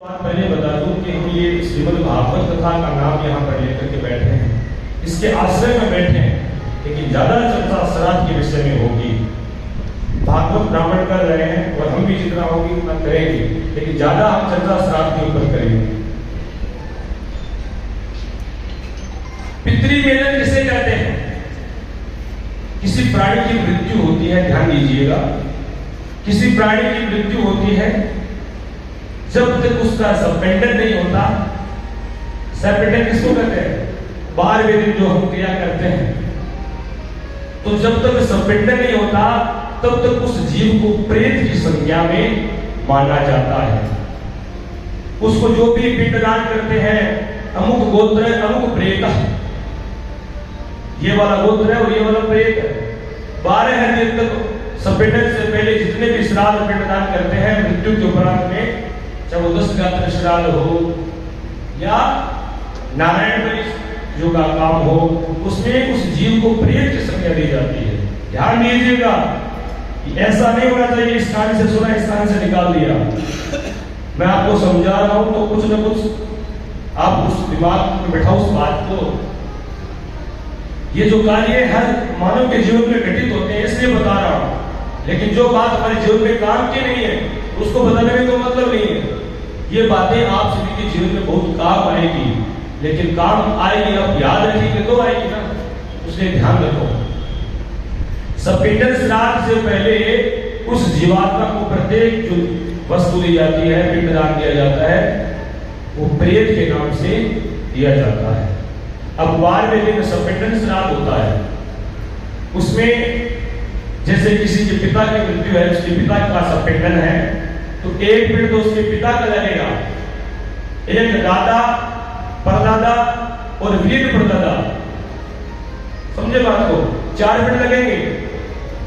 बात पहले बता दूं कि हम ये श्रीमद् भागवत कथा का नाम यहाँ पर लेकर के बैठे हैं, इसके आश्रय में बैठे हैं, लेकिन ज्यादा चर्चा श्राद्ध के विषय में होगी। भागवत ब्राह्मण कर रहे हैं और हम भी जितना होगी उतना करेंगे, लेकिन ज्यादा हम चर्चा श्राद्ध के ऊपर करेंगे। पितृमेलन किसे कहते हैं? किसी प्राणी की मृत्यु होती है, ध्यान दीजिएगा, किसी प्राणी की मृत्यु होती है जब तक उसका सपेंडन नहीं होता। सपेंडन किसको कहते हैं? बाहर वेदिक जो हम क्रिया करते हैं, तो जब तक सपेंडन नहीं होता तब तक उस जीव को प्रेत की संज्ञा में माना जाता है। उसको जो भी पिंडदान करते हैं, अमुक गोत्र है, अमुक प्रेत है, ये वाला गोत्र है और ये वाला प्रेत है। 12 दिन तक सपेंडन से पहले जितने भी श्राद्ध पिंडदान करते हैं, मृत्यु के उपरांत में, चाहे वो 10 गात्र श्राद्ध हो या नारायण बलि जो का काम हो, उसमें उस जीव को प्रेत की संज्ञा दी जाती है। ध्यान दीजिएगा, ऐसा नहीं होना चाहिए इस कान से सुना, इस कान से निकाल दिया। मैं आपको समझा रहा हूं तो कुछ न कुछ आप उस दिमाग में बैठाओ उस बात को। ये जो कार्य हर मानव के जीवन में घटित होते हैं, इसलिए बता रहा हूं, लेकिन जो बात हमारे जीवन में काम की नहीं है उसको बताने में कोई मतलब नहीं है। ये बातें आप सभी के जीवन में बहुत काम आएगी, लेकिन काम आएगी आप याद रखेंगे तो आएगी ना, उसलिए ध्यान रखो। सपेंडन श्राद्ध से पहले उस जीवात्मा को प्रत्येक जो वस्तु दी जाती है, पिंडदान दिया जाता है, वो प्रेत के नाम से दिया जाता है। अब 12वें दिन सपेंडन श्राद्ध होता है, उसमें जैसे किसी के पिता की मृत्यु है, उसके पिता का सपेंडन है, तो एक पिंड तो उसके पिता का लगेगा, एक दादा, परदादा और वृद्ध परदादा, समझे बात को, 4 पिंड लगेंगे।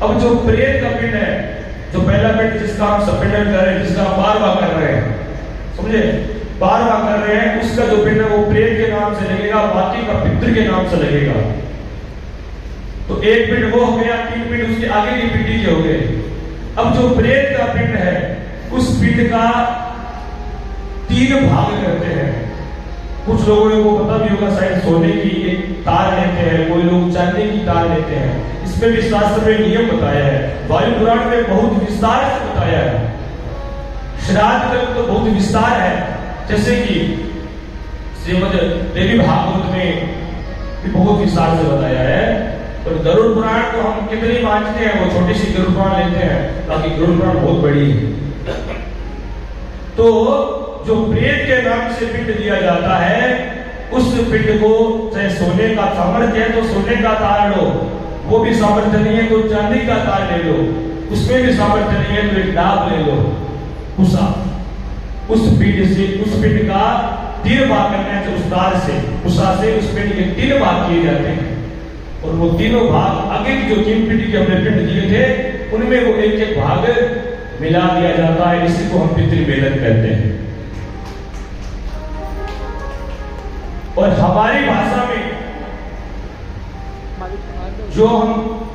अब जो प्रेत का पिंड है, जो पहला पिंड जिसका हम सपेंडन कर रहे हैं, जिसका हम बार-बार कर रहे हैं, समझे, बार-बार कर रहे हैं, उसका जो पिंड है वो प्रेत के नाम से लगेगा, बाकी का पितृ के नाम से लगेगा। तो एक पिंड वो हो गया, 3 पिंड उसके आगे की पिंडी के हो गए। अब जो प्रेत का पिंड है, उस पिंड का 3 भाग करते हैं। कुछ लोगों को पता भी होगा, शायद सोने की एक तार लेते हैं, कोई लोग चांदी की तार लेते हैं। इसमें भी शास्त्र में नियम बताया है, वायु पुराण में बहुत विस्तार से बताया है। श्राद्ध का तो बहुत विस्तार है, जैसे कि श्रीमद् देवी भागवत में भी बहुत विस्तार से बताया है। और गरुड़ पुराण को हम कितनी मानते हैं, वो छोटी सी गरुड़ पुराण लेते हैं, ताकि गरुड़ पुराण बहुत बड़ी है। तो जो प्रेत के नाम से पिंड दिया जाता है, उस पिंड को चाहे सोने का सामर्थ्य है तो सोने का तार लो, वो भी सामर्थ्य नहीं है तो चांदी का तार ले लो, उसमें भी सामर्थ्य नहीं है तो एक डाब ले लो, उसा, उस पिंड का 3 भाग करना है। उस तार से, उसा से उस पिंड के 3 भाग किए जाते हैं, और वो तीनों भाग आगे की जो 3 पीढ़ी के हमने पिंड दिए थे, उनमें वो एक भाग मिला दिया जाता है। इसी को हम पितृमेलन कहते हैं। और हमारी भाषा में जो हम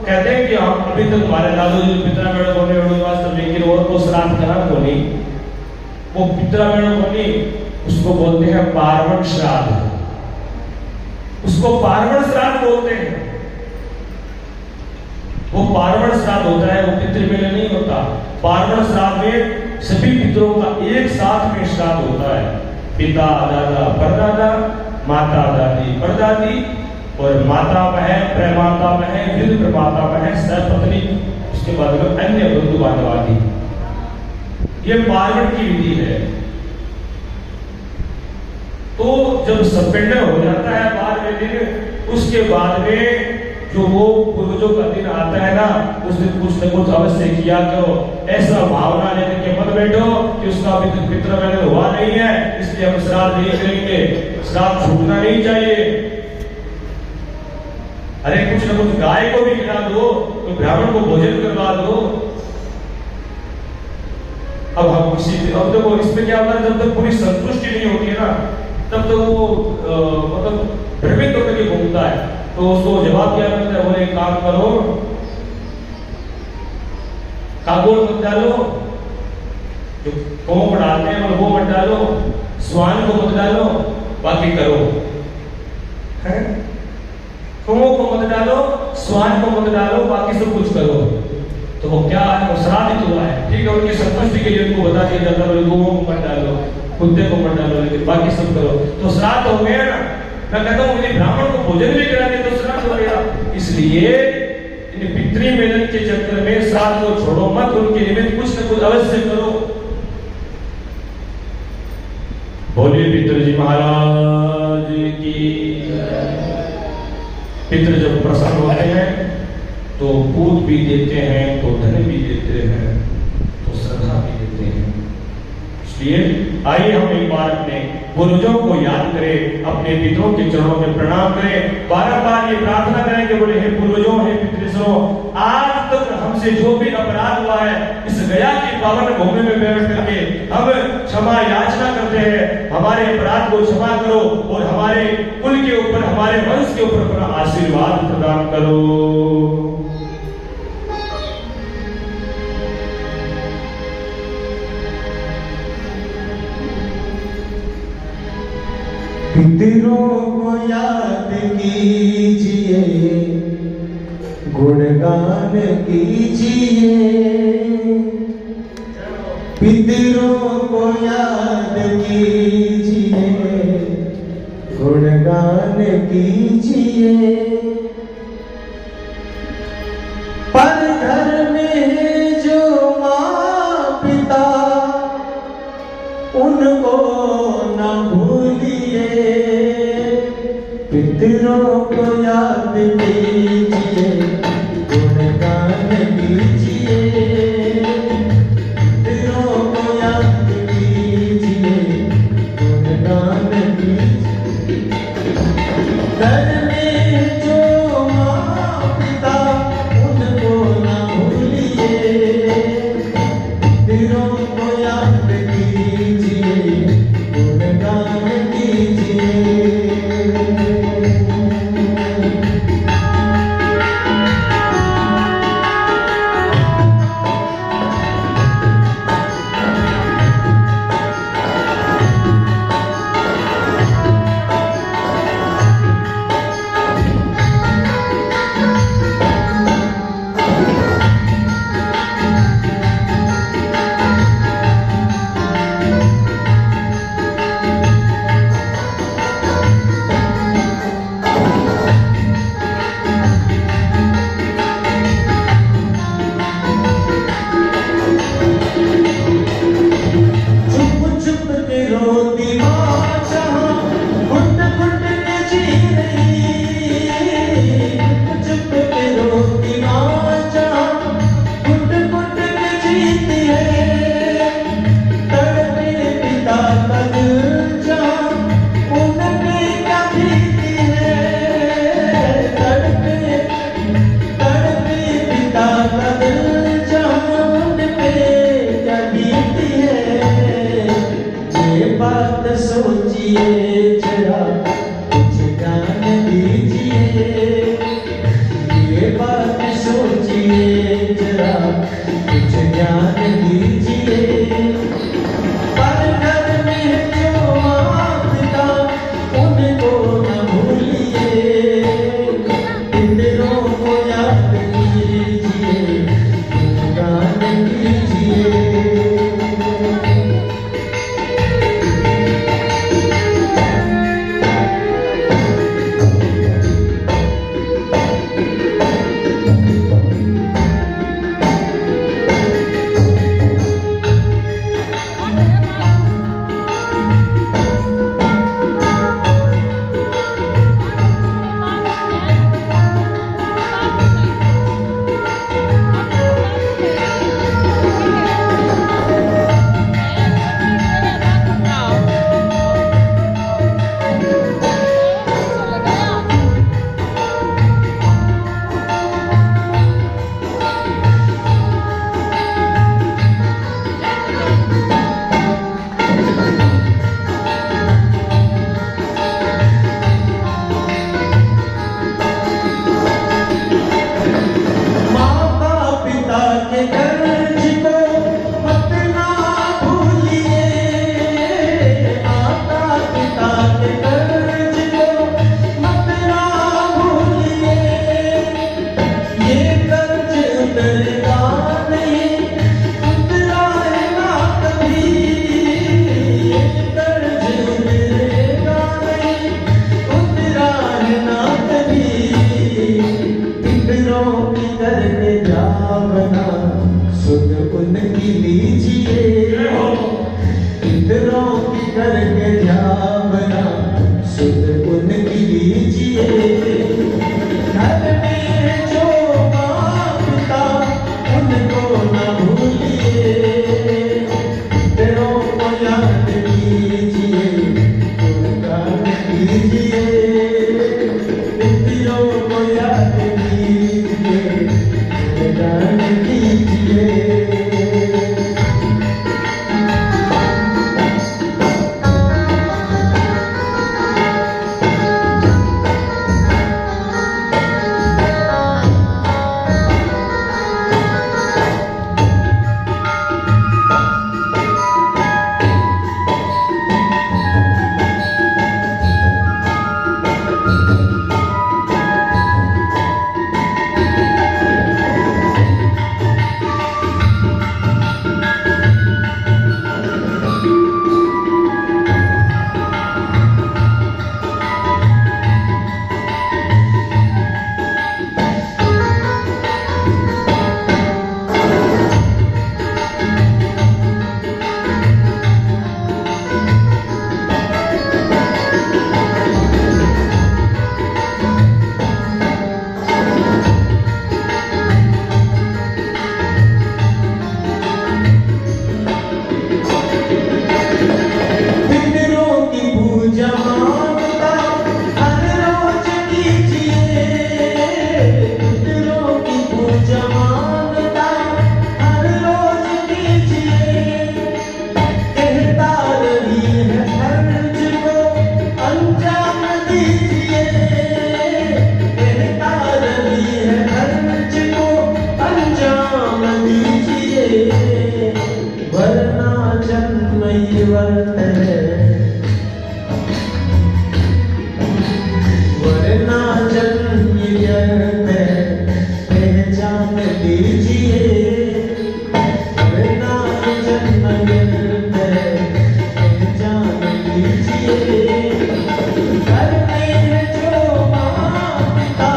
कहते हैं कि हम अभी तक हमारे दादू जी पितृमेलन होने वास्तव, लेकिन वो तो श्राद्ध करा को नहीं, वो पितृमेलन को नहीं, उसको बोलते हैं पार्वण श्राद्ध, उसको पार्वण श्राद्ध बोलते हैं। वो पार्वण श्राद्ध होता है, वो पितृमेलन नहीं होता। पार्वण श्राद्ध में सभी पितरों का एक साथ में श्राद्ध होता है। पिता, दादा, परदादा, माता, दादी, परदादी, और माता बहन, प्रमाता बहन, वृद्ध प्रमाता बहन, सहपत्नी, उसके बाद में अन्य बंधु बांधव आदि। ये पार्वण की विधि है। तो जब सपेंडन हो जाता है 12वें दिन, उसके बाद में जो वो पूर्वजों का दिन आता है ना, उस दिन कुछ न कुछ अवश्य किया करो। ऐसा भावना लेकर के मत बैठो कि उसका अभी तक पितृमेलन हुआ नहीं है, इसलिए हम श्राद्ध नहीं करेंगे। श्राद्ध छूटना नहीं चाहिए। अरे कुछ न कुछ गाय को भी खिला दो, तो ब्राह्मण को भोजन करवा दो। अब हम किसी, अब देखो इसमें क्या होता है, जब तक पूरी संतुष्टि नहीं होती है ना, तब तो वो मतलब भ्रमित होकर के घूमता है। तो उसको जवाब क्या करता है, बोले काम करो, कागोल मत डालो, जो कोंक डालते हैं और वो मत डालो, स्वान को मत डालो, बाकी करो, है? कोंक को मत डालो, स्वान को मत डालो, बाकी सब कुछ करो। तो वो क्या है, वो श्राद्ध हुआ है, ठीक है। उनकी संतुष्टि के लिए उनको बता दिया जाता है गौओं को मत डालो, कुत्ते को मत डालो, लेकिन बाकी सब करो। तो श्राद्ध हो गया ना। मैं कहता हूँ यदि ब्राह्मण को भोजन भी करा दे तो श्राद्ध हो गया। इसलिए इन पितृ मिलन के चक्कर में श्राद्ध को छोड़ो मत, उनके निमित्त कुछ न कुछ अवश्य करो। बोलिए पितृजी महाराज की। पितृ जब प्रसन्न होते हैं तो पूत भी देते हैं, तो धन भी देते हैं, तो श्रद्धा भी देते हैं। इसलिए आइए हम एक बार अपने पूर्वजों को याद करें, अपने पितरों के चरणों में प्रणाम करें, बार-बार ये प्रार्थना करें कि बोले हे पूर्वजों, हे पितृसरों, आज तक हमसे जो भी अपराध हुआ है इस गया की पावन भूमि में बैठ करके हम क्षमा याचना करते हैं। हमारे अपराध को क्षमा करो और हमारे कुल के ऊपर, हमारे वंश के ऊपर अपना आशीर्वाद प्रदान करो। पितरों को याद कीजिए, गुणगान कीजिए। पितरों को याद कीजिए, गुणगान कीजिए। पर घर में जो माँ पिता उनको न भूलिए। पितरों को याद कीजिए, गुणगान कीजिए। पितरों को याद कीजिए, गुणगान कीजिए। घर में जो माँ पिता उनको न भूलिए। पितरों को याद कीजिए, गुणगान कीजिए। सोचिए जरा, कुछ ज्ञान दीजिए। ये बात सोचिए जरा, कुछ ज्ञान दीजिए। पर घर में जो माँ पिता उनको न भूलिए। पितरों को याद कीजिए, गुणगान कीजिए। दीजिए। घर में जो माँ पिता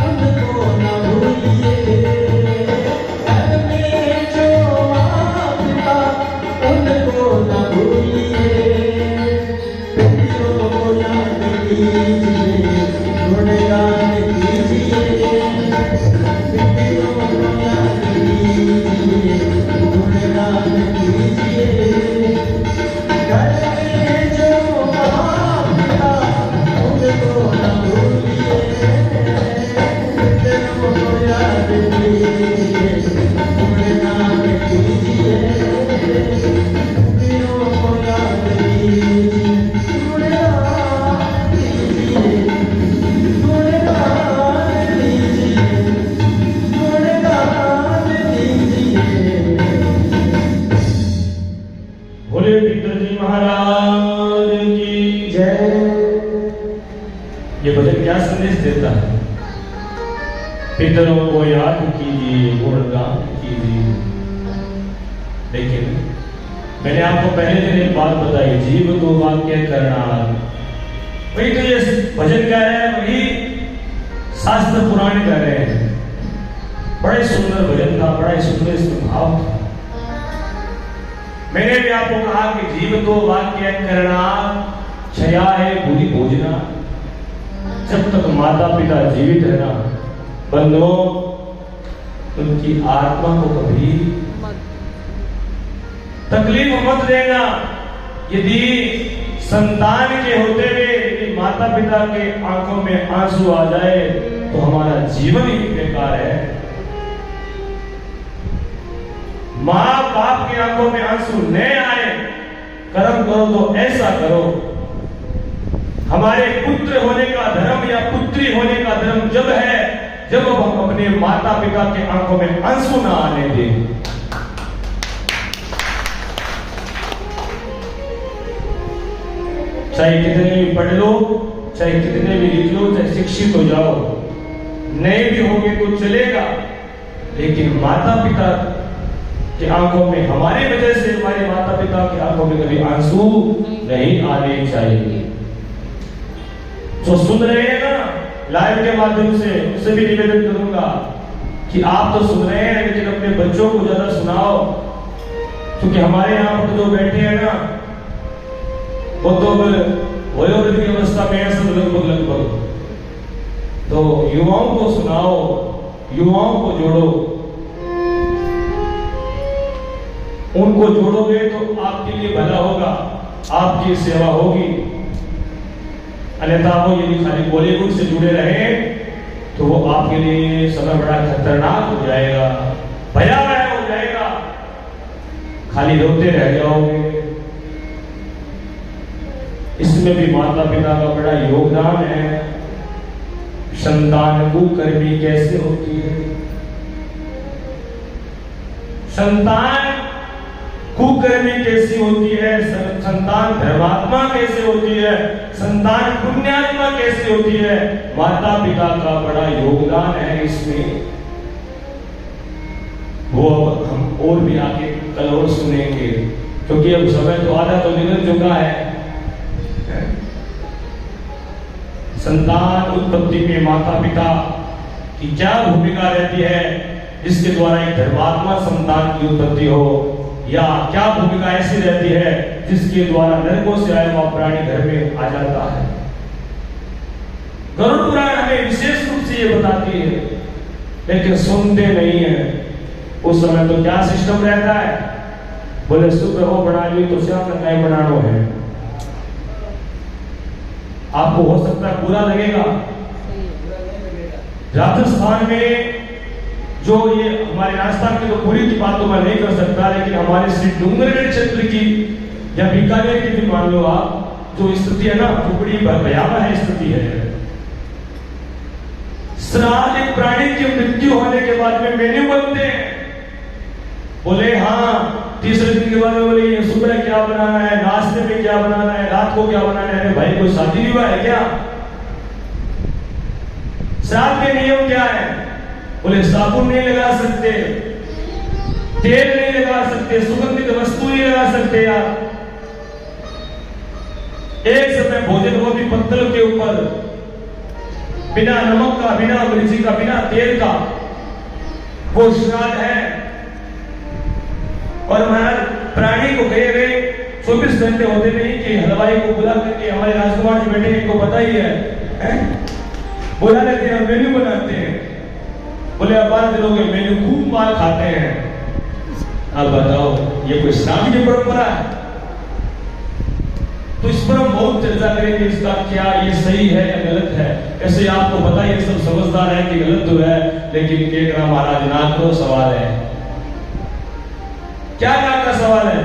उनको न भूलिए। घर में जो माँ पिता उनको न भूलिए। पितरों को याद कीजिए, गुणगान कीजिए। पितरों को याद कीजिए, गुणगान कीजिए। घर में जो माँ पिता उनको न भूलिए। पितरों को याद कीजिए, गुणगान कीजिए। पितरों को याद कीजिए, गुणगान कीजिए। गुणगान कीजिए, गुणगान कीजिए। बोले पितर जी महाराज की जय। ये भजन क्या संदेश देता है? पितरों को याद कीजिए, गुणगान कीजिए। लेकिन मैंने आपको पहले दिन एक बात बताई, जीव तो वाक्य करना, वही तो ये भजन कह रहे हैं, वही शास्त्र पुराण कह रहे हैं। बड़े सुंदर भजन था, बड़ा सुंदर इसमें भाव था। मैंने भी आपको कहा कि जीव तो वाक्य करना, क्षया है बुरी भोजना। जब तक माता पिता जीवित रहना, बंधुओं उनकी आत्मा को कभी तकलीफ मत देना। यदि संतान के होते हुए यदि माता पिता के आंखों में आंसू आ जाए तो हमारा जीवन ही बेकार है। माँ बाप की आंखों में आंसू न आए, कर्म करो तो ऐसा करो। हमारे पुत्र होने का धर्म या पुत्री होने का धर्म जब है जब हम अपने माता पिता के आंखों में आंसू ना आने दें। चाहे कितने भी पढ़ लो, चाहे कितने भी लिख लो, चाहे शिक्षित हो जाओ, नहीं भी होगे तो चलेगा, लेकिन माता पिता की आंखों में, हमारी वजह से हमारे माता पिता की आंखों में कभी आंसू नहीं आने चाहिए। जो सुन रहे हैं ना लाइव के माध्यम से, उससे भी निवेदन करूंगा कि आप तो सुन रहे हैं, लेकिन अपने बच्चों को ज्यादा सुनाओ, क्योंकि हमारे यहाँ पर जो बैठे हैं ना वो तो वयोवृद्ध की अवस्था में है सब लगभग। तो युवाओं को सुनाओ, युवाओं को जोड़ो। उनको जोड़ोगे तो आपके लिए भला होगा, आपकी सेवा होगी। अन्यथा वो यदि खाली बॉलीवुड से जुड़े रहे तो वो आपके लिए समय बड़ा खतरनाक हो जाएगा, भयावह हो जाएगा, खाली रोते रह जाओगे। इसमें भी माता पिता का बड़ा योगदान है। संतान कुकर्मी कैसे होती है? संतान कुकर्मी कैसी होती है? संतान धर्मात्मा कैसे होती है? संतान पुण्यात्मा कैसे होती है? माता पिता का बड़ा योगदान है इसमें। वो अब हम और भी आगे कल और सुनेंगे, क्योंकि अब समय तो आधा तो निकल चुका है। संतान उत्पत्ति में माता पिता की क्या भूमिका रहती है, जिसके द्वारा एक धर्मात्मा संतान की उत्पत्ति हो, या क्या भूमिका ऐसी रहती है जिसके द्वारा नरकों से आया हुआ प्राणी घर में आ जाता है। गरुड़ पुराण हमें विशेष रूप से ये बताती है, लेकिन सुनते नहीं है। उस समय तो क्या सिस्टम रहता है, बोले सुबह हो बना ली तो श्याम नहीं बनाना है। आपको हो सकता है बुरा लगेगा। राजस्थान में जो ये हमारे राजस्थान की तो पूरी की बात तो मैं नहीं कर सकता, लेकिन हमारे श्री डूंगरगढ़ क्षेत्र की या बीकानेर की भी मान लो आप, जो स्थिति है ना वो बड़ी भयावह स्थिति है। श्राद्ध एक प्राणी की मृत्यु होने के बाद में मेन्यू बनते हैं। बोले हाँ, तीसरे दिन के बाद में बोले ये सुबह क्या बनाना है, नाश्ते में क्या बनाना है, रात को क्या बनाना है। अरे भाई कोई शादी विवाह है क्या? श्राद्ध के नियम क्या है? बोले साबुन नहीं लगा सकते, तेल नहीं लगा सकते, सुगंधित वस्तु नहीं लगा सकते आप। एक समय भोजन वो भी पत्तल के ऊपर, बिना नमक का, बिना मिर्ची का, बिना तेल का, वो श्राद्ध है। और महाराज प्राणी को गए हुए 24 घंटे होते नहीं कि हलवाई को बुला करके, हमारे राजकुमार जी बैठे इनको पता ही है? बुला लेते हैं, मेन्यू बनाते हैं, बोले अब 12 दिनों के मेन्यू, खूब माल खाते हैं। अब बताओ ये कोई इस्लाम की परंपरा है? तो इस पर हम बहुत चर्चा करेंगे, इसका क्या ये सही है या गलत है। ऐसे आपको पता ही सब समझदार है कि गलत तो है, लेकिन केकरा महाराज ना करो, सवाल है। क्या नाम का सवाल है?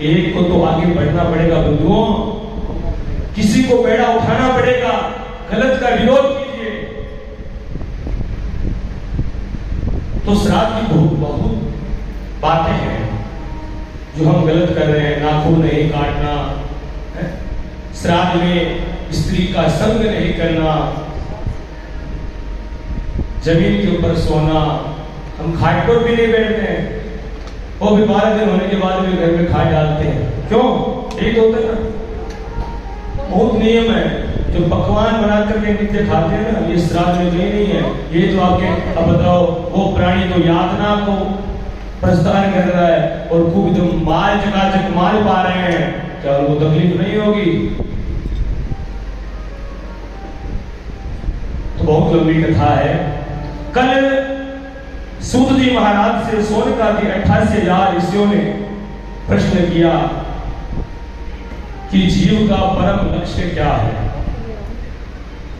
एक को तो आगे बढ़ना पड़ेगा बंधुओं, किसी को बेड़ा उठाना पड़ेगा, गलत का विरोध कीजिए। तो श्राद्ध की बहुत बातें हैं जो हम गलत कर रहे हैं। नाखून नहीं काटना, श्राद्ध में स्त्री का संग नहीं करना, जमीन के ऊपर सोना, हम खाट पर भी नहीं बैठते हैं, वो भी 12 दिन होने के बाद भी घर में खाट डालते हैं। क्यों? यही तो होता है ना। बहुत नियम है, जो पकवान बना करके नित्य खाते हैं ना, ये श्राद्ध में कहीं नहीं है। ये तो आपके, अब बताओ, वो प्राणी तो यातना को प्रस्थान कर रहा है और खूब एकदम माल चकाचक माल पा रहे हैं, क्या उनको तकलीफ नहीं होगी? तो बहुत लंबी कथा है। कल सूत जी महाराज से सोनिका की 88,000 ऋषियों ने प्रश्न किया कि जीव का परम लक्ष्य क्या है?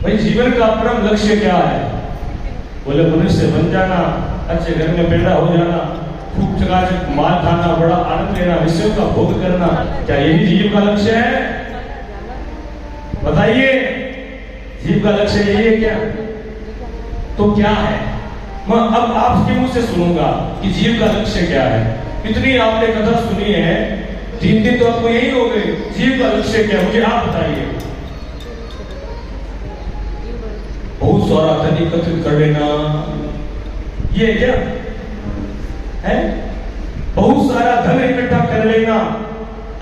भाई जीवन का परम लक्ष्य क्या है? बोले मनुष्य बन जाना, अच्छे घर में पैदा हो जाना, खूब चकाचक माल खाना, बड़ा आनंद लेना, विषयों का भोग करना, क्या यही जीव का लक्ष्य है? बताइए, जीव का लक्ष्य यही है क्या? तो क्या है? मैं अब आपके मुंह से सुनूंगा कि जीव का लक्ष्य क्या है। इतनी आपने कथा सुनी है, 3 दिन तो आपको यही हो गए। जीव का लक्ष्य क्या है, मुझे आप बताइए। बहुत सारा धन एकत्रित कर लेना, ये क्या है? बहुत सारा धन इकट्ठा कर लेना,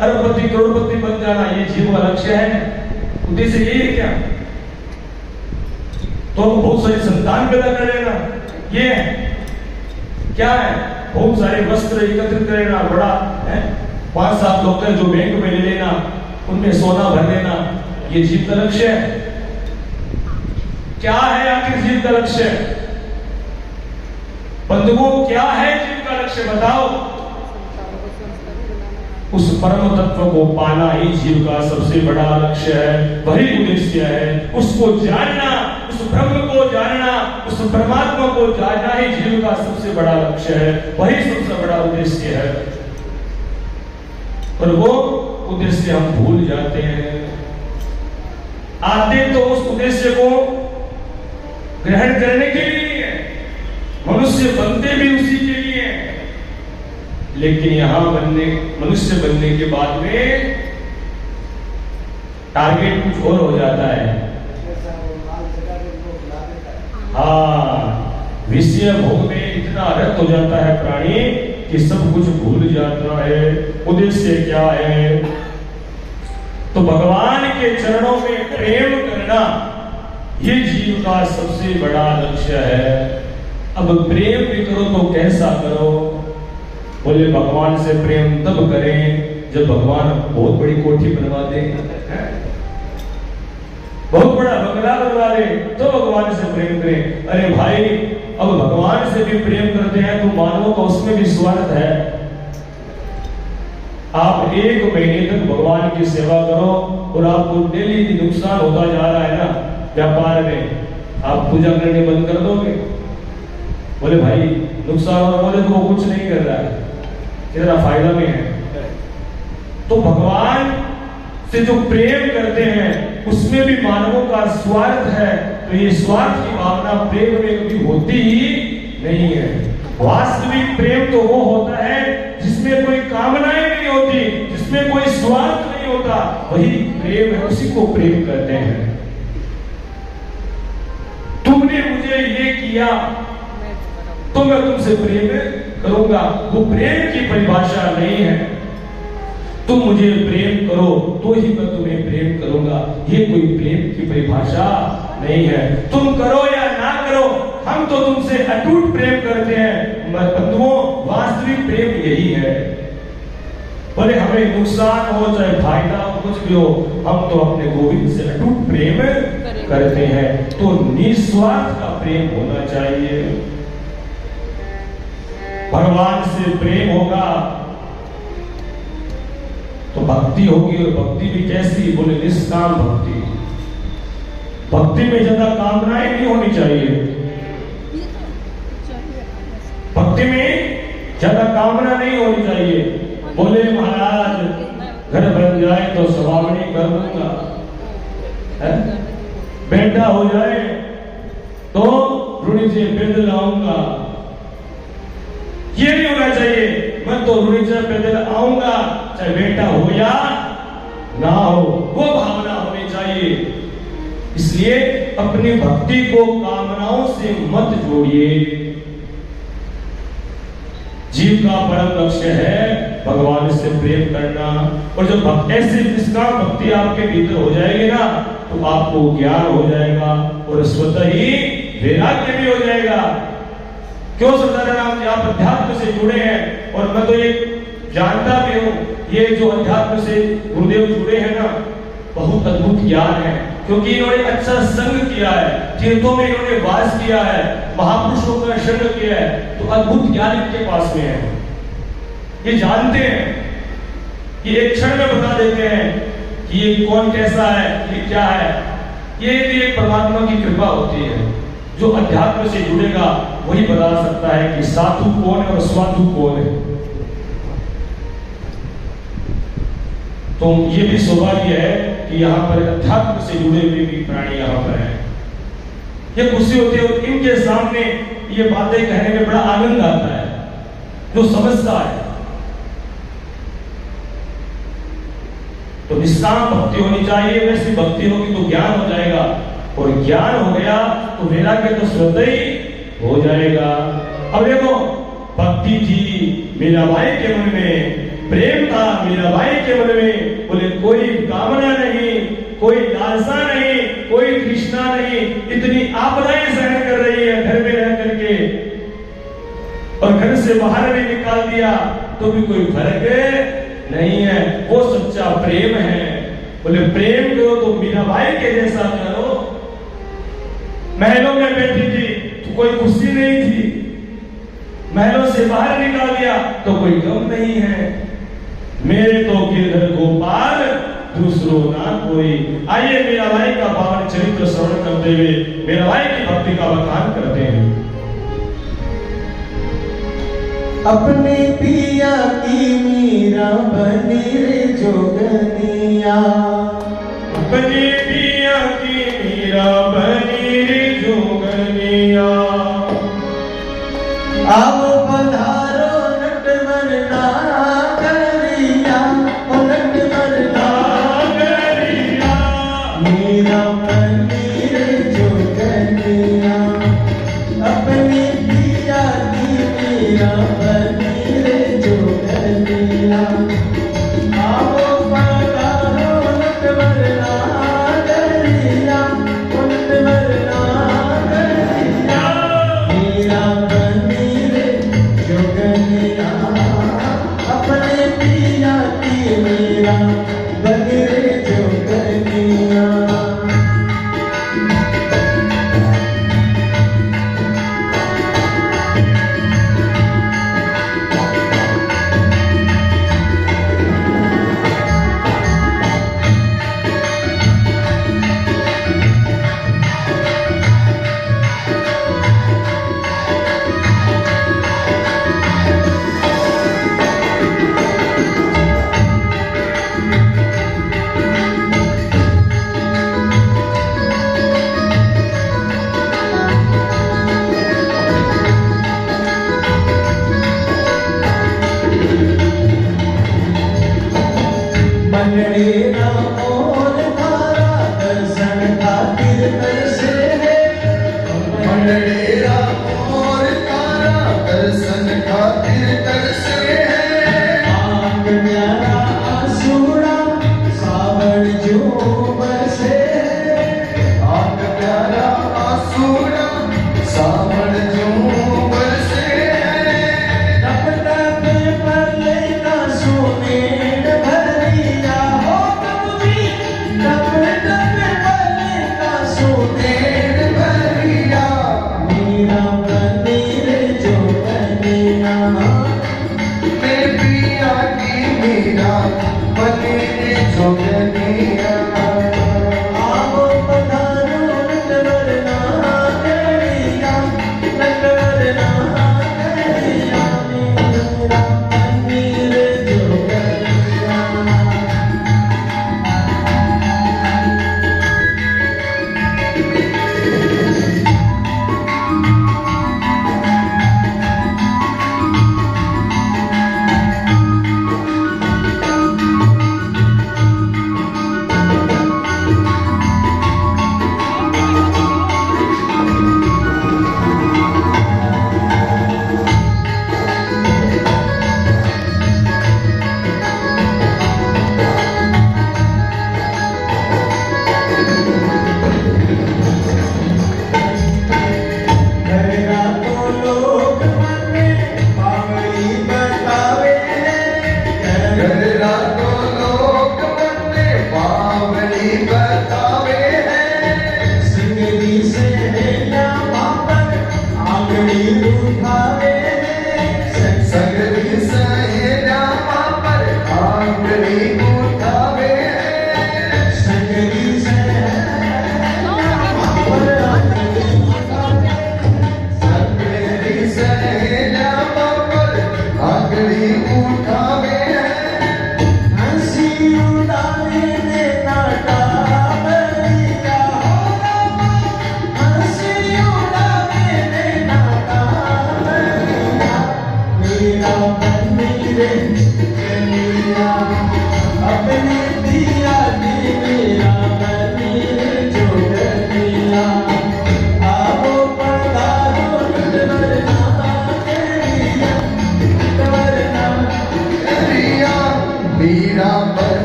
अरबपति करोड़पति बन जाना, ये जीव का लक्ष्य है? उद्देश्य यही है क्या? तो बहुत सारी संतान पैदा कर लेना, ये क्या है? बहुत सारे वस्त्र एकत्रित कर लेना, बड़ा है 5-7 लोग जो बैंक में ले लेना, उनमें सोना भर लेना, ये जीव का लक्ष्य है? क्या है आखिर जीव का लक्ष्य? बंधुओं, क्या है जीव का लक्ष्य? बताओ। उस परम तत्व को पाना ही जीव का सबसे बड़ा लक्ष्य है, वही उद्देश्य है। उसको जानना, उस ब्रह्म को जानना, उस परमात्मा को जानना ही जीव का सबसे बड़ा लक्ष्य है, वही सबसे बड़ा उद्देश्य है। पर वो उद्देश्य हम भूल जाते हैं। आते तो उस उद्देश्य को ग्रहण करने के लिए है, मनुष्य बनते भी उसी के लिए है, लेकिन यहां मनुष्य बनने के बाद में टारगेट कुछ और हो जाता है। हाँ, विषय भोग में इतना रत हो जाता है प्राणी कि सब कुछ भूल जाता है। उद्देश्य क्या है? तो भगवान के चरणों में प्रेम करना, ये जीव का सबसे बड़ा लक्ष्य है। अब प्रेम भी करो तो कैसा करो? बोले भगवान से प्रेम तब करें जब भगवान बहुत बड़ी कोठी बनवा दे, बहुत बड़ा बंगला बनवा दे, तो भगवान से प्रेम करें। अरे भाई, अब भगवान से भी प्रेम करते हैं तो मानव का उसमें भी स्वार्थ है। आप 1 महीने तक भगवान की सेवा करो और आपको डेली नुकसान होता जा रहा है ना व्यापार में, आप पूजा करने बंद कर दोगे? बोले भाई नुकसान हो रहा है, तो वो कुछ नहीं कर रहा है, तेरा फायदा में है। तो भगवान से जो प्रेम करते हैं उसमें भी मानवों का स्वार्थ है, तो ये स्वार्थ की भावना प्रेम में कभी होती ही नहीं है। वास्तविक प्रेम तो वो होता है जिसमें कोई कामनाएं नहीं होती, जिसमें कोई स्वार्थ नहीं होता, वही प्रेम है, उसी को प्रेम कहते हैं। तुमने मुझे ये किया तो मैं तुमसे प्रेम करूंगा, वो प्रेम की परिभाषा नहीं है। तुम मुझे प्रेम करो तो ही मैं तुम्हें प्रेम करूंगा। ये कोई प्रेम की परिभाषा नहीं है। तुम करो या ना करो, हम तो तुमसे अटूट प्रेम करते हैं। बंधुओं, वास्तविक प्रेम यही है। भले हमें नुकसान हो चाहे फायदा हो, कुछ भी हो, हम तो अपने गोविंद से अटूट प्रेम करते हैं। तो निस्वार्थ का प्रेम होना चाहिए। भगवान से प्रेम होगा तो भक्ति होगी, और भक्ति भी कैसी? बोले निष्काम भक्ति। भक्ति में ज्यादा कामनाएं नहीं होनी चाहिए। भक्ति में ज्यादा कामना नहीं होनी चाहिए। बोले महाराज घर बन जाए तो स्वावनी कर दूंगा, बेटा हो जाए तो रुणी से पैदल आऊंगा। ये नहीं होना चाहिए। मैं तो रुणी से पैदल आऊंगा चाहे बेटा हो या ना हो, वो भावना होनी चाहिए। इसलिए अपनी भक्ति को कामनाओं से मत जोड़िए। जीव का परम लक्ष्य है भगवान से प्रेम करना। और जब ऐसी निष्काम भक्ति आपके भीतर हो जाएगी ना, तो आपको ज्ञान हो जाएगा और स्वतः ही वैराग्य भी हो जाएगा। क्यों सदाराम जी आप अध्यात्म से जुड़े हैं, और मैं तो ये जानता भी हूं, ये जो अध्यात्म से गुरुदेव जुड़े हैं ना, बहुत अद्भुत ज्ञान है। क्योंकि इन्होंने अच्छा संग किया है, तीर्थों में इन्होंने वास किया है, महापुरुषों का संग किया है, तो अद्भुत ज्ञान इनके पास में है। ये जानते हैं, ये एक क्षण में बता देते हैं कि ये कौन कैसा है, ये क्या है। ये एक परमात्मा की कृपा होती है। जो अध्यात्म से जुड़ेगा वही बता सकता है कि साधु कौन है और स्वाधु कौन है। तो ये भी सौभाग्य है कि यहाँ पर अध्यात्म से जुड़े हुए भी प्राणी यहाँ पर हैं। ये खुशी होती है, और इनके सामने ये बातें कहने में बड़ा आनंद आता है। जो समझता है तो निष्काम भक्ति होनी चाहिए। वैसी भक्ति होगी तो ज्ञान हो जाएगा, और ज्ञान हो गया तो वैराग्य तो स्वतः ही हो जाएगा। अब देखो, भक्ति थी मीराबाई के मन में, प्रेम था मीराबाई के मन में। बोले कोई कामना नहीं, कोई लालसा नहीं, कोई तृष्णा नहीं। इतनी आपदाएं सहन कर रही है घर में रह करके, और घर से बाहर भी निकाल दिया तो भी कोई फर्क नहीं है। वो सच्चा प्रेम है। बोले प्रेम करो तो मीराबाई के जैसा करो। महलों में बैठी थी तो कोई खुशी नहीं थी, महलों से बाहर निकाल दिया तो कोई गम नहीं है। मेरे तो गिरधर गोपाल दूसरो ना कोई। आइए मीराबाई का पावन चरित्र श्रवण करते हुए मीराबाई की भक्ति का बखान करते हैं। अपने पिया की मीरा बनी रे जोगनिया, अपने पिया की मीरा बनी रे जोगनिया। आओ पधारो नटवर नागरिया, ओ नटवर नागरिया। मीरा बनी रे जोगनिया, अपने पिया की मीरा बनी रे जोगनिया। आओ पधारो नटवर नागरिया, ओ नटवर नागरिया। मीरा बनी रे जोगनिया, अपने पिया की मीरा बनी रे जोगनिया। मंडलेरा और तारा दर्शन खातिर तरसे है, मंडलेरा और तारा दर्शन खातिर तरसे है। आंग प्यारा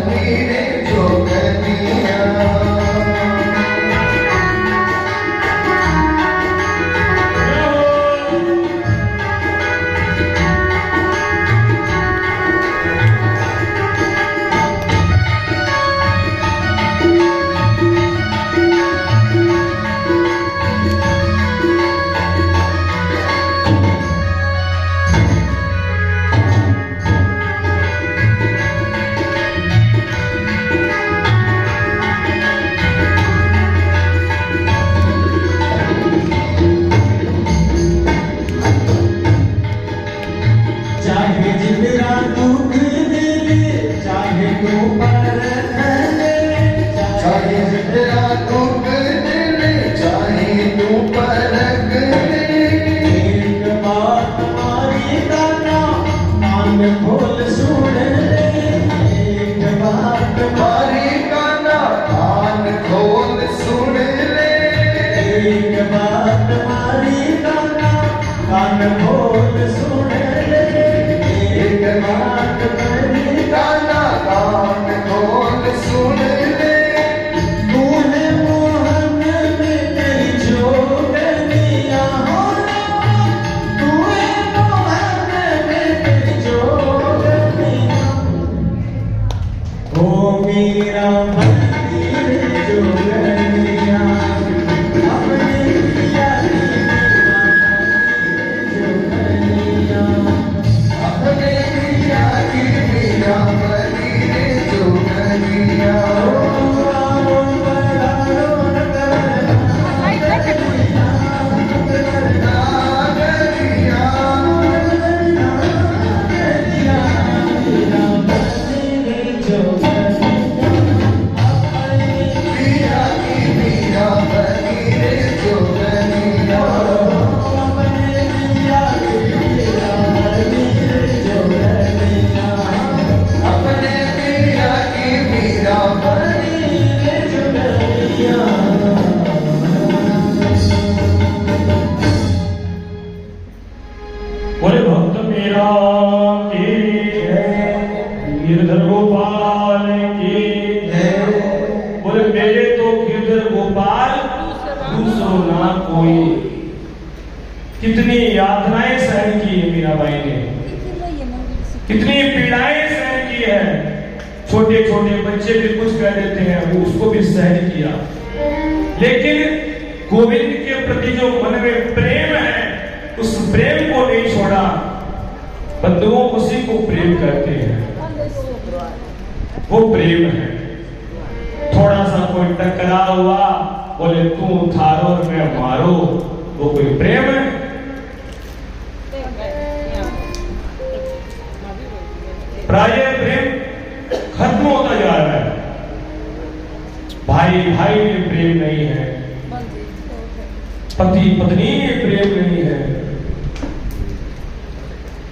बनी रे जोगनिया। चाहे जितना दुख दे ले, चाहे तू परख ले, चाहे तेरा दुख दिले, चाहे तू परख ले। एक बात हमारी दाना कान खोल सुन ले, एक बात हमारी गाना कान खोल सुन ले। एक बात हमारी दाना कान खोल सुन ले, एक बात हमारी गाना कान खोल सुन ले। तू है मोहन में तेरी जोगनिया हो, तू है मोहन में तेरी जोगनिया, ओ मेरा मंदिर जोगनिया, अपने पिया जोगनिया। अपने पिया की मीरा बनी रे जोगनिया। नागरिया पिया की मीरा बनी रे जोगनिया। अपने पिया की मीरा बनी रे जोगनिया। बोले भक्त मेरा की गिरधर गोपाल की। बोले मेरे तो गिरधर गोपाल दूसरों ना कोई। कितनी यातनाएं सहन की है मीराबाई ने, कितनी पीड़ाएं सहन की है। छोटे छोटे बच्चे भी कुछ कह देते हैं, वो उसको भी सहन किया, लेकिन गोविंद के प्रति जो मन में प्रेम है, उस प्रेम को नहीं छोड़ा। बंधुओं उसी को प्रेम करते हैं, वो प्रेम है। थोड़ा सा कोई टकराव हुआ, बोले तू थारो और मैं मारो, वो कोई प्रेम है? प्राय प्रेम खत्म होता जा रहा है। भाई भाई में प्रेम नहीं है, पति पत्नी में प्रेम नहीं है।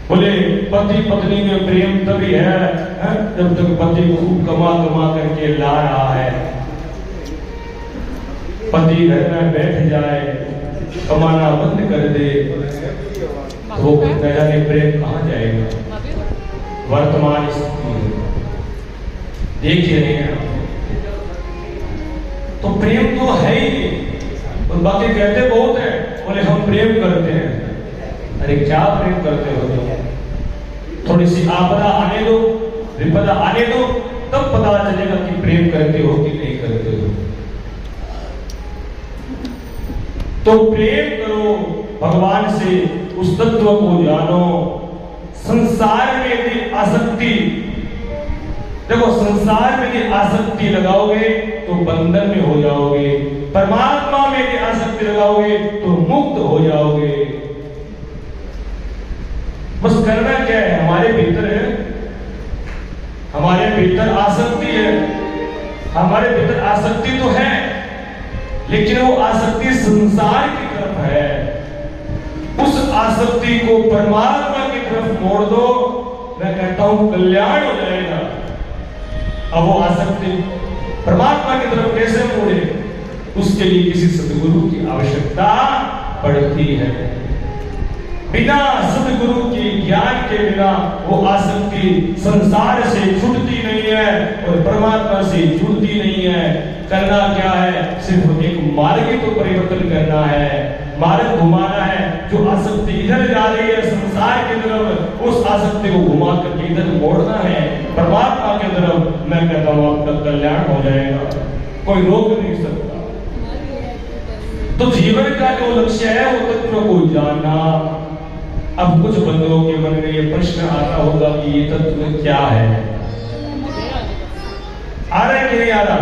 बोले पति पत्नी में प्रेम तभी है जब तक पति खूब कमा कमा करके ला रहा है। पति घर में बैठ जाए, कमाना बंद कर दे, तो वो जाने प्रेम कहाँ जाएगा? वर्तमान स्थिति देख रहे हैं, तो प्रेम तो है ही। और बाकी कहते बहुत है, बोले हम प्रेम करते हैं। अरे क्या प्रेम करते हो? थोड़ी सी आपदा आने दो, विपदा आने दो, तब पता चलेगा कि प्रेम करते हो कि नहीं करते हो। तो प्रेम करो भगवान से, उस तत्व को जानो। संसार में यदि आसक्ति, देखो संसार में यदि आसक्ति लगाओगे तो बंधन में हो जाओगे, परमात्मा में यदि आसक्ति लगाओगे तो मुक्त हो जाओगे। बस करना क्या है? हमारे भीतर है, हमारे भीतर आसक्ति है, हमारे भीतर आसक्ति तो है, लेकिन वो आसक्ति संसार की तरफ है। उस आसक्ति को परमात्मा की तरफ मोड़ दो, मैं कहता हूं कल्याण हो जाएगा। अब वो आसक्ति परमात्मा की तरफ कैसे मोड़े? उसके लिए किसी सदगुरु की आवश्यकता पड़ती है। बिना सदगुरु के ज्ञान के बिना वो आसक्ति संसार से छूटती नहीं है और परमात्मा से जुड़ती नहीं है। करना क्या है? सिर्फ एक मार्ग को परिवर्तन करना है, मार्ग घुमाना है। जो आसक्ति इधर जा रही है संसार की तरफ, उस आसक्ति को घुमा करके इधर मोड़ना है परमात्मा की तरफ। मैं कहता हूँ आपका कल्याण हो जाएगा, कोई रोक नहीं सकता। तो जीवन का जो लक्ष्य है वो तत्व को जानना। अब कुछ बंदों के मन में ये प्रश्न आता होगा कि ये तत्व क्या है? आ रहा है कि नहीं आ रहा?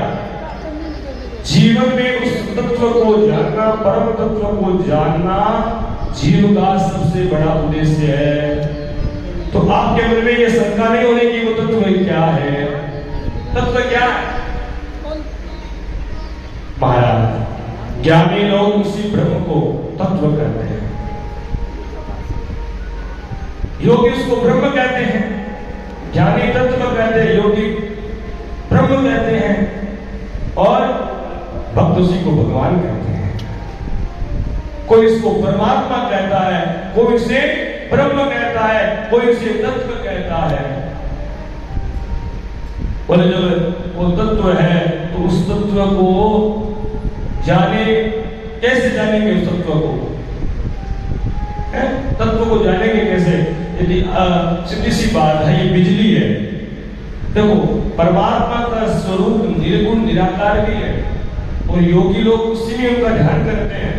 जीवन में उस तत्व को जानना, परम तत्व को जानना जीव का सबसे बड़ा उद्देश्य है। तो आपके मन में ये शंका नहीं होने की वो तत्व क्या है? तत्व क्या है? महाराज, ज्ञानी लोग उसी ब्रह्म को तत्व कहते हैं, योगी उसको ब्रह्म कहते हैं, ज्ञानी तत्व कहते हैं, योगी ब्रह्म कहते हैं और भक्त उसी को भगवान कहते हैं। कोई इसको परमात्मा कहता है, कोई इसे ब्रह्म कहता है, कोई इसे तत्व कहता है। बोले जब वो तत्व है तो उस तत्व को जाने, कैसे जानेंगे उस तत्व को? तत्व को जानेंगे कैसे? यदि सीधी सी बात है, ये बिजली है। देखो, परमात्मा का स्वरूप निर्गुण निराकार भी है और योगी लोग उसी में उनका ध्यान करते हैं।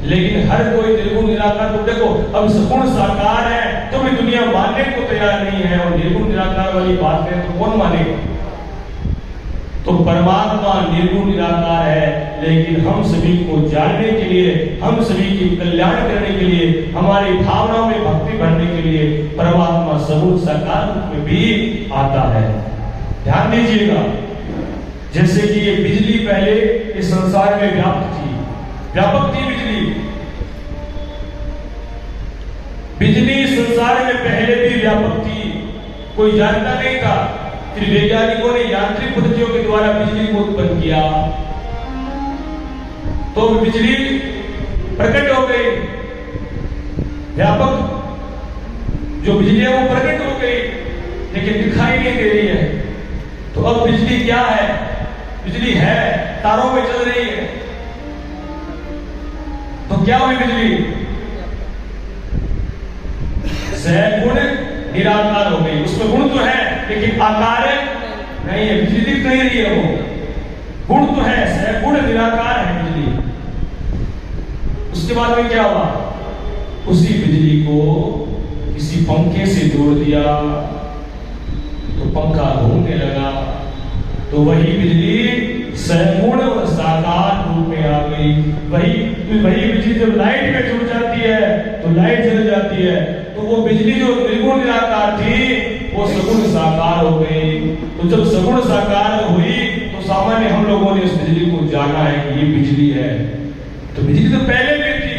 लेकिन हर कोई निर्गुण निराकार, तो देखो अब सगुण साकार है तो भी दुनिया मानने को तैयार नहीं है, और निर्गुण निराकार वाली बात है तो कौन मानेगा? तो परमात्मा निर्गुण निराकार है, लेकिन हम सभी को जानने के लिए, हम सभी की कल्याण करने के लिए, हमारी भावनाओं में भक्ति भरने के लिए परमात्मा सगुण साकार रूप में भी आता है। ध्यान दीजिएगा, जैसे कि ये बिजली पहले इस संसार में व्यापक थी बिजली। बिजली संसार में पहले भी व्यापक थी, कोई जानता नहीं था। फिर वैज्ञानिकों ने यांत्रिक पद्धतियों के द्वारा बिजली को उत्पन्न किया तो बिजली प्रकट हो गई, व्यापक जो बिजली है वो प्रकट हो गई, लेकिन दिखाई नहीं दे रही है। तो अब बिजली क्या है? बिजली है, तारों में चल रही है। तो क्या हुई बिजली? सगुण निराकार हो गई। उसमें गुण तो है लेकिन आकार नहीं है, बिजली दिख नहीं रही है। वो गुण तो है, सगुण निराकार है बिजली। उसके बाद में क्या हुआ? उसी बिजली को किसी पंखे से जोड़ दिया तो पंखा घूमने लगा, तो वही बिजली सगुण और साकार रूप में आ गई। वही बिजली जब लाइट में जुड़ जाती है तो लाइट जल जाती है, तो वो बिजली जो निर्गुण निराकार थी वो सगुण साकार हो गई। तो जब सगुण साकार हुई तो सामान्य हम लोगों ने उस बिजली को जाना है कि ये बिजली है। तो बिजली तो पहले भी थी,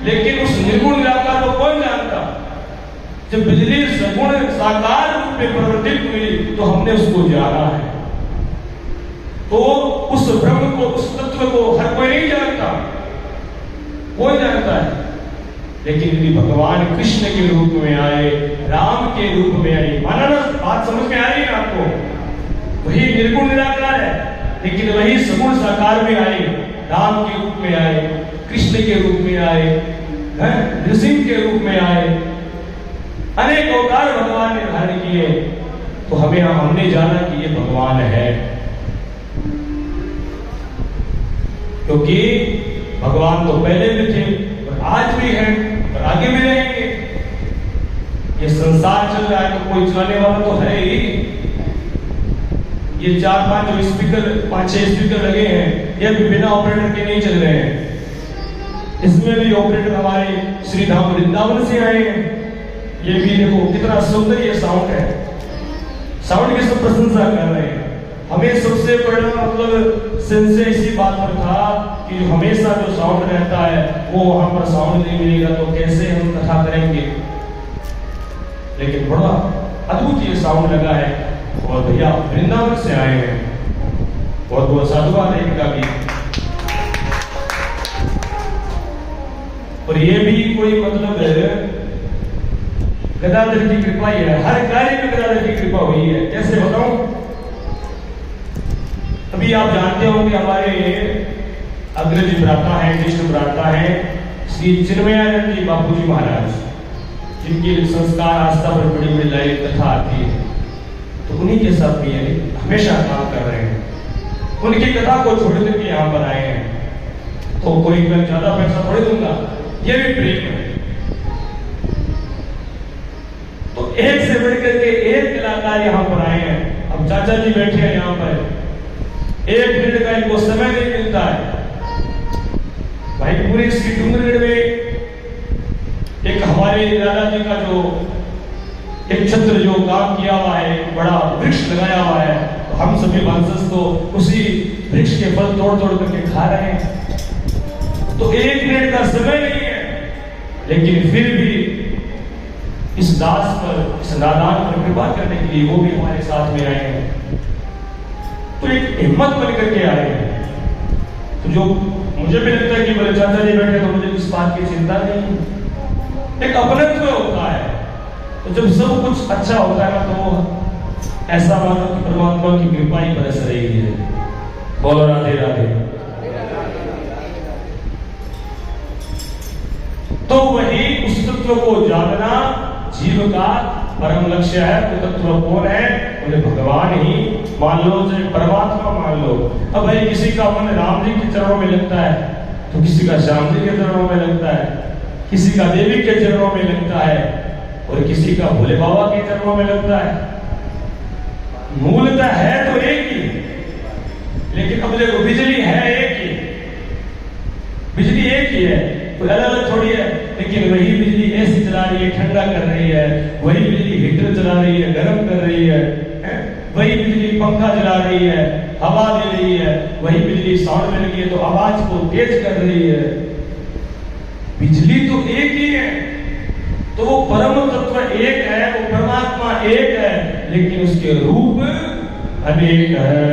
लेकिन उस निर्गुण निराकार को कौन जानता? जब बिजली सगुण साकार रूप में परिवर्तित हुई तो हमने उसको जाना है। तो उस ब्रह्म को, उस तत्व को हर कोई नहीं जानता, कोई जानता है। लेकिन यदि भगवान कृष्ण के रूप में आए, राम के रूप में आए, माना ना, बात समझ में आ रही है आपको? वही निर्गुण निराकार है, लेकिन वही सगुण साकार में आए, राम के रूप में आए, कृष्ण के रूप में आए, नृसिंह के रूप में आए, अनेक अवतार भगवान ने धारण किए। तो हमने जाना कि ये भगवान है, क्योंकि भगवान तो पहले भी थे और आज भी हैं और आगे भी रहेंगे। ये संसार चल रहा है तो कोई चलाने वाला तो है ही। ये 4-5 जो स्पीकर, 5-6 स्पीकर लगे हैं, ये भी बिना ऑपरेटर के नहीं चल रहे हैं। इसमें भी ऑपरेटर हमारे श्री धाम वृंदावन से आए हैं। ये भी देखो कितना सुंदर ये साउंड है, साउंड की सब प्रशंसा कर रहे हैं। हमें सबसे बड़ा मतलब सेंसे इसी बात पर था कि जो हमेशा जो साउंड रहता है वो वहां पर साउंड नहीं मिलेगा तो कैसे हम कथा करेंगे। लेकिन बड़ा अद्भुत ये साउंड लगा है और भैया वृंदावन से आए हैं, बहुत बहुत साधुवाद है इनका भी। और ये भी कोई मतलब गदाधर की कृपा ही है, हर कार्य में गदाधर की कृपा हुई है। कैसे बताऊं? अभी आप जानते हो कि हमारे अग्रज भ्राता है, ज्येष्ठ भ्राता है श्री चिन्मयानंद जी बापू जी महाराज, जिनकी संस्कार आस्था पर बड़ी बड़ी लाइव कथा आती है, तो उन्हीं के साथ भी हमेशा काम कर रहे हैं। उनकी कथा को छोड़ करके यहाँ पर आए हैं, तो कोई मैं ज्यादा पैसा थोड़ी दूंगा, ये भी प्रेम है। तो एक से बढ़कर के एक कलाकार यहाँ पर आए हैं। अब चाचा जी बैठे हैं यहाँ पर, 1 मिनट का इनको समय नहीं मिलता है। भाई पूरे श्री डूंगरगढ़ में एक हमारे दादाजी का जो एक छत्र जो काम किया हुआ है, बड़ा वृक्ष लगाया हुआ है, तो हम सभी वंशज तो उसी वृक्ष के फल तोड़ तोड़ करके खा रहे हैं। तो 1 मिनट का समय नहीं है, लेकिन फिर भी इस दास पर, इस नादान पर कृपा करने के लिए वो भी हमारे साथ में आए हैं। तो एक हिम्मत बन करके आए हैं। तो जो मुझे भी लगता है कि मेरे चाचा जी बैठे तो मुझे इस बात की चिंता नहीं, एक अपनत्व होता है। तो जब सब कुछ अच्छा होता है ना, तो ऐसा मानो कि परमात्मा की कृपा ही बरस रही है। बोलो राधे राधे। तो वही उस तत्व को जानना जीव का परम लक्ष्य है। वो तत्व कौन है? बोले भगवान ही मान लो, चाहे परमात्मा मान लो। अब भाई किसी का मन राम जी के चरणों में लगता है, तो किसी का श्याम जी के चरणों में लगता है, किसी का देवी के चरणों में लगता है, और किसी का भोले बाबा के चरणों में लगता है। मूलतः है तो एक ही, लेकिन अब देखो बिजली है एक ही, बिजली एक ही है, कोई अलग अलग थोड़ी है। लेकिन वही बिजली एसी चला रही है, ठंडा कर रही है, वही बिजली हीटर चला रही है, गर्म कर रही है, वही बिजली पंखा चला रही है, हवा दे रही है, वही बिजली साउंड में लगी है तो आवाज को तेज कर रही है। बिजली तो एक ही है। तो वो परम तत्व एक है, वो परमात्मा एक है, लेकिन उसके रूप अनेक है।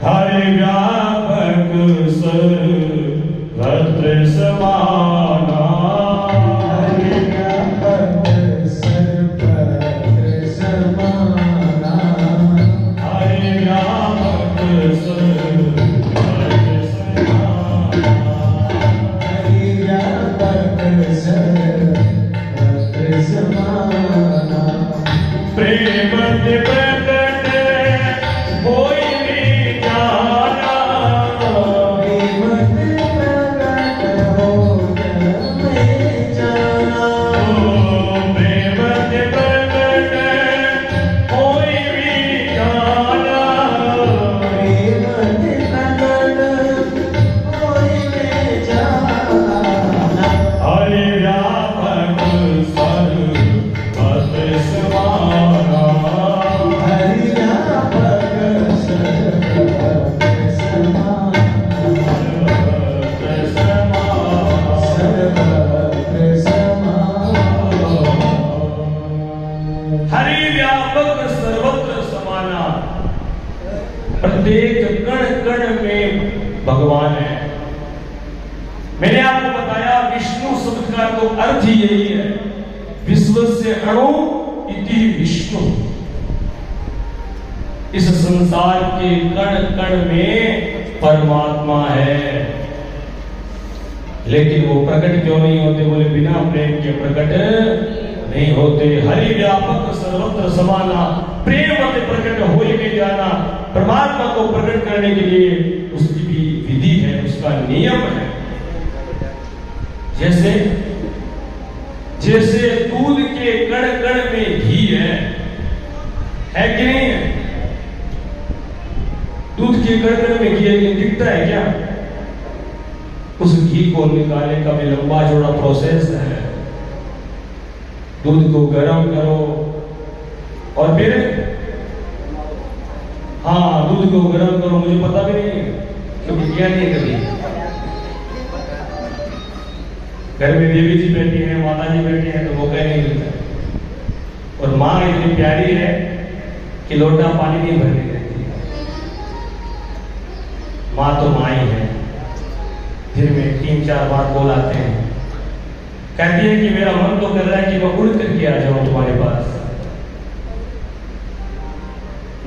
हरे व्यापक सर्वत्र समाना, हरे व्यापक सर्वत्र समाना, हरे व्यापक सर्वत्र समाना, हरे व्यापक सर्वत्र समाना। प्रेम प्रकट होई नहीं जाना, प्रत्येक कण कण में भगवान है। मैंने आपको बताया विष्णु शब्द का तो अर्थ ही यही है, विश्व से अणु इति विष्णु। इस संसार के कण कण में परमात्मा है, लेकिन वो प्रकट क्यों नहीं होते? बोले बिना प्रेम के प्रकट नहीं होते। हरि व्यापक सर्वत्र समाना, प्रेम मत प्रकट हो ही नहीं जाना। परमात्मा को प्रकट करने के लिए उसकी भी विधि है, उसका नियम है। जैसे जैसे दूध के कण कण में घी है कि नहीं है? दूध के कण कण में घी है, दिखता है क्या? उस घी को निकालने का भी लंबा चौड़ा प्रोसेस है। दूध को गर्म करो और फिर दूध को गर्म करो। मुझे पता भी नहीं है क्योंकि किया नहीं कभी। घर में देवी जी बैठी है, माता जी बैठी है, तो वो कह नहीं मिलता। और माँ इतनी प्यारी है कि लोटा पानी नहीं भरने देती। माँ तो माँ ही है। दिन में 3-4 बार बोल आते हैं, कहती है कि मेरा मन तो कर रहा है कि मैं उड़ करके आ जाऊं तुम्हारे पास।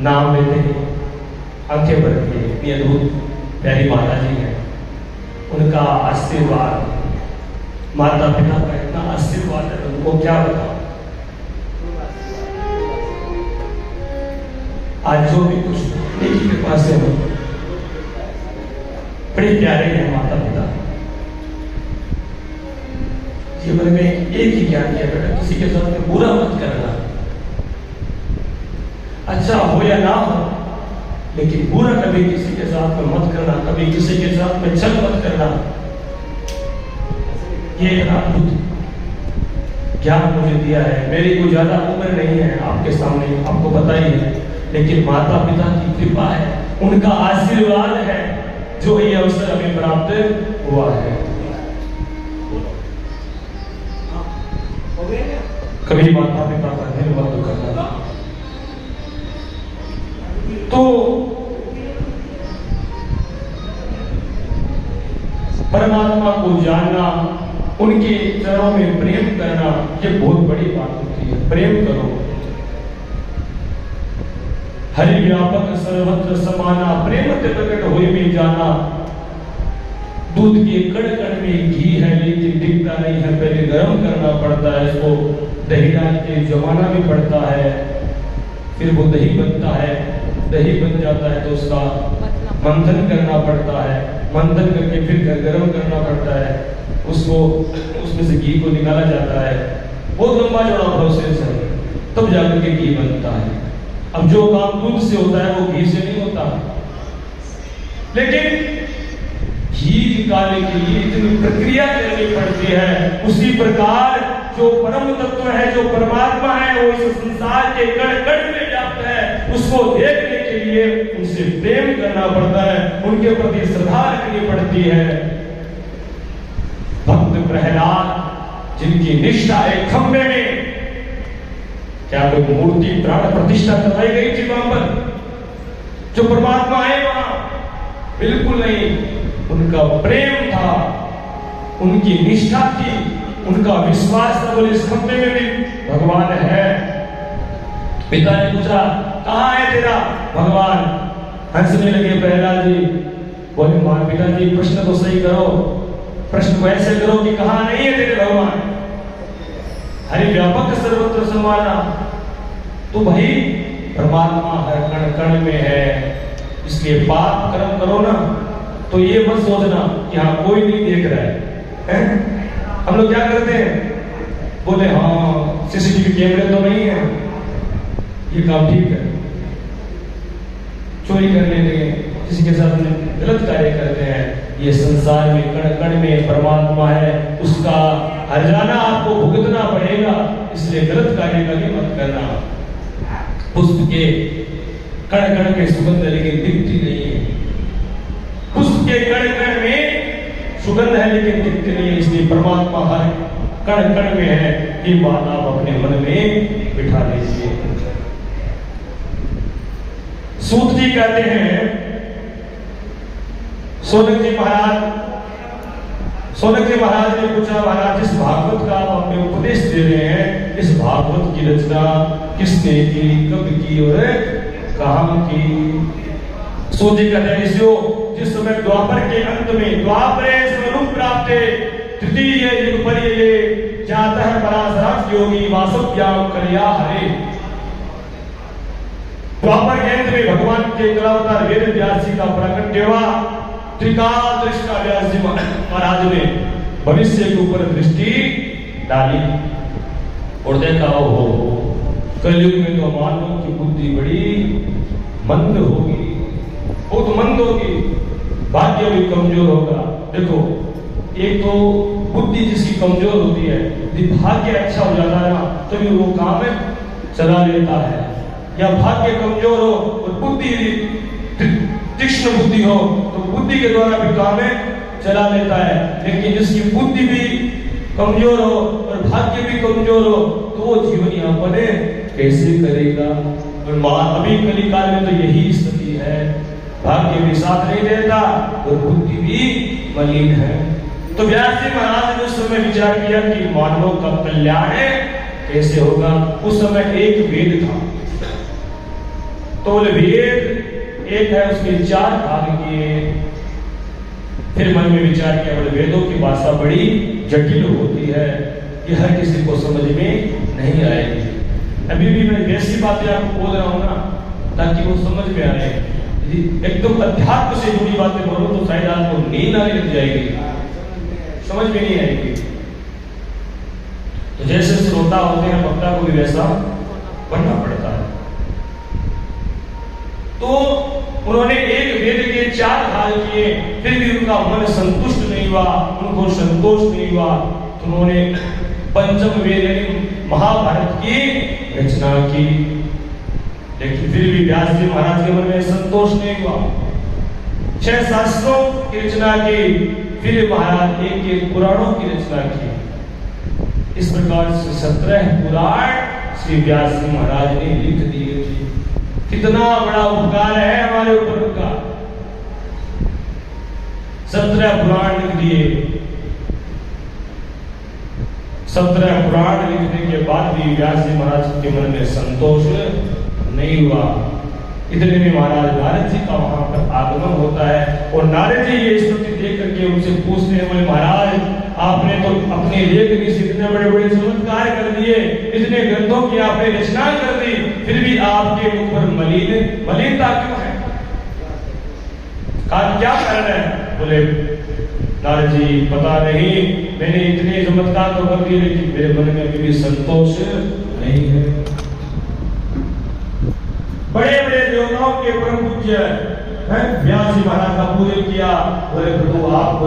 नाम लेते ही आंखें भर के इतनी अद्भुत प्यारी माता जी है, उनका आशीर्वाद, माता पिता का इतना आशीर्वाद है, उनको क्या बताओ। आज जो भी कुछ एक के पास है, बड़े प्यारे हैं माता पिता। जीवन में एक ही ज्ञान दिया, बेटा किसी के साथ में बुरा मत करना, अच्छा हो या ना हो, लेकिन बुरा कभी किसी के साथ में मत करना, कभी किसी के साथ में छल मत करना। ये एक अद्भुत ज्ञान मुझे दिया है। मेरी कोई ज्यादा उम्र नहीं है, आपके सामने आपको पता ही है, लेकिन माता पिता की कृपा है, उनका आशीर्वाद है जो ये अवसर हमें प्राप्त हुआ है। कभी माता पिता का दिल मत दुखाना। तो परमात्मा को जानना, उनके चरणों में प्रेम करना, ये बहुत बड़ी बात होती है। प्रेम करो। हरि व्यापक सर्वत्र समाना, प्रेम ते प्रकट होई में जाना। दूध के कण कण में घी है लेकिन दिखता नहीं है, पहले गर्म करना पड़ता है, इसको दही डाल के जमाना भी पड़ता है, फिर वो दही बनता है, दही बन जाता है तो उसका मंथन करना पड़ता है, मंथन करके फिर गर्म करना पड़ता है, उसको उसमें से घी को निकाला जाता है। बहुत लंबा चौड़ा प्रोसेस है, तब जाकर के घी बनता है। अब जो काम दूध से होता है वो घी से नहीं होता, लेकिन घी निकालने के लिए इतनी प्रक्रिया करनी पड़ती है। उसी प्रकार जो परम तत्व है, जो परमात्मा है, वो इस संसार के कण कण में व्याप्त है, उसको देखने के लिए उनसे प्रेम करना पड़ता है, उनके प्रति श्रद्धा रखनी पड़ती है। भक्त प्रहलाद, जिनकी निष्ठा एक खंभे में, क्या कोई मूर्ति प्राण प्रतिष्ठा करवाई गई थी वहां पर? जो परमात्मा है वहां? बिल्कुल नहीं। उनका प्रेम था, उनकी निष्ठा थी, उनका विश्वास था, बोले इस खंभे में भी भगवान है। पिता ने पूछा कहां है तेरा भगवान? हंसने लगे प्रहलाद जी, बोले मां पिताजी प्रश्न तो सही करो, प्रश्न को ऐसे करो कि कहां नहीं है तेरे भगवान? हरि व्यापक सर्वत्र समाना, तो भाई परमात्मा हर कण कण में है, इसलिए पाप कर्म करो ना तो ये मत सोचना कि हाँ कोई नहीं देख रहा है। हम लोग क्या करते हैं, बोले हाँ सीसीटीवी कैमरे तो नहीं है, ये काम ठीक है, चोरी कर लेते हैं, किसी के साथ गलत कार्य करते हैं। ये संसार में कण कण में परमात्मा है, उसका हरजाना आपको भुगतना पड़ेगा, इसलिए गलत कार्य कभी मत करना। पुष्प के कण कण में सुगंध लेकिन दिखती नहीं है, पुष्प के कण कण में सुगंध है लेकिन दिखती नहीं है, इसलिए परमात्मा हर कण कण में है। ये बात आप अपने मन में बिठा लीजिए। सूत जी कहते हैं, सोनक जी महाराज ने पूछा, महाराज जिस भागवत का आप हमें उपदेश दे रहे हैं, इस भागवत की रचना किसने की, कब की और कहां की? सूत जी कहते हैं, जिस समय द्वापर के अंत में द्वापरे स्वरूप प्राप्त तृतीय युग पर ये जाता है पराशराक्ष योगी वासव्याम कलिया हरे। द्वापर के अंत में भगवान के कलावतार वेद व्यास जी का प्रकट हुआ। त्रिकाल दृष्टा व्यास जी महाराज ने भविष्य के ऊपर दृष्टि डाली और देखा हो कलयुग में तो मानव की बुद्धि बड़ी मंद होगी, बहुत मंद होगी, भाग्य भी कमजोर होगा। देखो एक तो बुद्धि जिसकी कमजोर होती है, यदि भाग्य अच्छा हो जाता है ना तभी वो काम चला लेता है, या भाग्य कमजोर हो और बुद्धि तीक्ष्ण बुद्धि हो तो बुद्धि के द्वारा भी काम चला लेता है। लेकिन जिसकी बुद्धि भी कमजोर हो और भाग्य भी कमजोर हो तो वो जीवन यापन कैसे करेगा? और अभी कली काल में तो यही स्थिति है, भाग्य भी साथ नहीं देता और बुद्धि भी मलिन है। तो व्यास जी महाराज ने उस समय विचार किया कि मानव का कल्याण कैसे होगा। उस समय एक वेद था, तो वेद एक है, उसके 4 भाग किए। फिर मन में विचार किया, बोले वेदों की भाषा बड़ी जटिल होती है, ये हर किसी को समझ में नहीं आएगी। अभी भी मैं वैसी बातें आपको बोल रहा हूं ना, ताकि वो समझ में आए। एकदम अध्यात्म से जुड़ी बातें बोलो तो शायद आपको नींद आने लग जाएगी, समझ में नहीं आएगी। तो जैसे श्रोता होते हैं, वक्ता को भी वैसा बनना पड़ता है। तो उन्होंने एक वेद के 4 भाग किए, फिर भी उनका मन संतुष्ट नहीं हुआ, उनको संतोष नहीं हुआ। तो उन्होंने पंचम वेद यानी महाभारत की रचना की, लेकिन फिर भी व्यास जी महाराज के मन में संतोष नहीं हुआ। 6 शास्त्रों की रचना की, फिर महाराज एक पुराणों की रचना की। इस प्रकार से 17 पुराण श्री व्यास जी महाराज ने लिख दिए थे। कितना बड़ा उपकार है हमारे ऊपर उनका। 17 पुराण लिख दिए। 17 पुराण लिखने के बाद भी व्यास जी महाराज के मन में संतोष नहीं हुआ। इतने में महाराज नारद जी का वहां पर आगमन होता है, और नारद जी ये स्तुति देख करके उनसे पूछते हैं, बोले महाराज आपने तो अपने लेखनी से इतने बड़े बड़े चमत्कार कर दिए, इतने ग्रंथों की आपने रचना कर दी, फिर भी आपके मुख पर मलिनता क्यों है? क्या कारण है? बोले नारद जी पता नहीं, मैंने इतने चमत्कार तो कर दिए, लेकिन मेरे मन में अभी भी संतोष नहीं है। बड़े बड़े देवताओं के परम पूज्य व्यास जी महाराज का पूजन किया। बोले प्रभु आप कोई